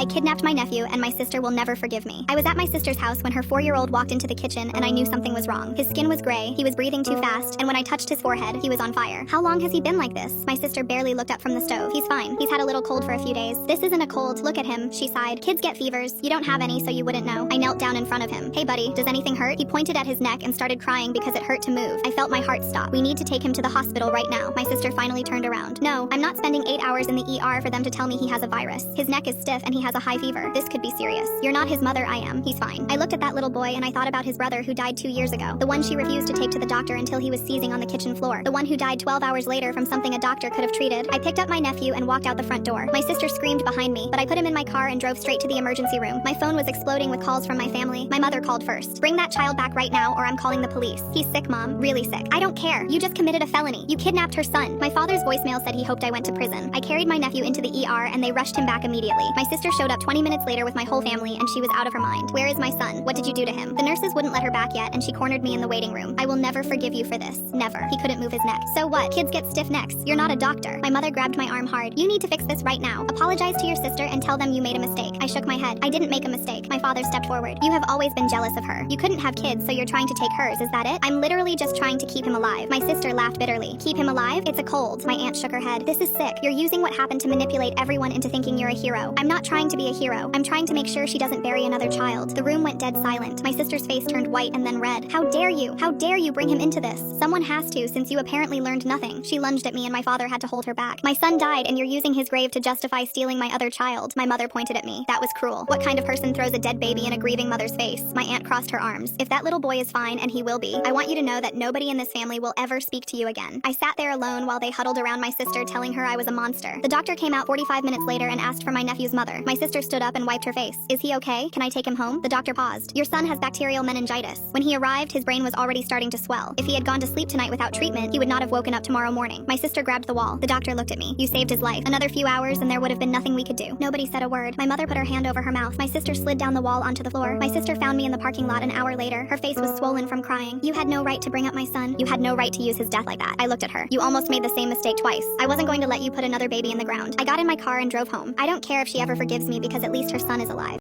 I kidnapped my nephew, and my sister will never forgive me. I was at my sister's house when her 4-year-old walked into the kitchen, and I knew something was wrong. His skin was gray, he was breathing too fast, and when I touched his forehead, he was on fire. How long has he been like this? My sister barely looked up from the stove. He's fine. He's had a little cold for a few days. This isn't a cold. Look at him, she sighed. Kids get fevers. You don't have any, so you wouldn't know. I knelt down in front of him. Hey buddy, does anything hurt? He pointed at his neck and started crying because it hurt to move. I felt my heart stop. We need to take him to the hospital right now. My sister finally turned around. No, I'm not spending 8 hours in the ER for them to tell me he has a virus. His neck is stiff and he has a high fever. This could be serious. You're not his mother, I am. He's fine. I looked at that little boy and I thought about his brother who died 2 years ago. The one she refused to take to the doctor until he was seizing on the kitchen floor. The one who died 12 hours later from something a doctor could have treated. I picked up my nephew and walked out the front door. My sister screamed behind me, but I put him in my car and drove straight to the emergency room. My phone was exploding with calls from my family. My mother called first. Bring that child back right now or I'm calling the police. He's sick, Mom. Really sick. I don't care. You just committed a felony. You kidnapped her son. My father's voicemail said he hoped I went to prison. I carried my nephew into the ER and they rushed him back immediately. My sister showed up 20 minutes later with my whole family and she was out of her mind. Where is my son? What did you do to him? The nurses wouldn't let her back yet and she cornered me in the waiting room. I will never forgive you for this. Never. He couldn't move his neck. So what? Kids get stiff necks. You're not a doctor. My mother grabbed my arm hard. You need to fix this right now. Apologize to your sister and tell them you made a mistake. I shook my head. I didn't make a mistake. My father stepped forward. You have always been jealous of her. You couldn't have kids, so you're trying to take hers. Is that it? I'm literally just trying to keep him alive. My sister laughed bitterly. Keep him alive? It's a cold. My aunt shook her head. This is sick. You're using what happened to manipulate everyone into thinking you're a hero. I'm not trying to be a hero. I'm trying to make sure she doesn't bury another child. The room went dead silent. My sister's face turned white and then red. How dare you? How dare you bring him into this? Someone has to, since you apparently learned nothing. She lunged at me and my father had to hold her back. My son died and you're using his grave to justify stealing my other child. My mother pointed at me. That was cruel. What kind of person throws a dead baby in a grieving mother's face? My aunt crossed her arms. If that little boy is fine, and he will be, I want you to know that nobody in this family will ever speak to you again. I sat there alone while they huddled around my sister telling her I was a monster. The doctor came out 45 minutes later and asked for my nephew's mother. My sister stood up and wiped her face. Is he okay? Can I take him home? The doctor paused. Your son has bacterial meningitis. When he arrived, his brain was already starting to swell. If he had gone to sleep tonight without treatment, he would not have woken up tomorrow morning. My sister grabbed the wall. The doctor looked at me. You saved his life. Another few hours and there would have been nothing we could do. Nobody said a word. My mother put her hand over her mouth. My sister slid down the wall onto the floor. My sister found me in the parking lot an hour later. Her face was swollen from crying. You had no right to bring up my son. You had no right to use his death like that. I looked at her. You almost made the same mistake twice. I wasn't going to let you put another baby in the ground. I got in my car and drove home. I don't care if she ever forgives me because at least her son is alive.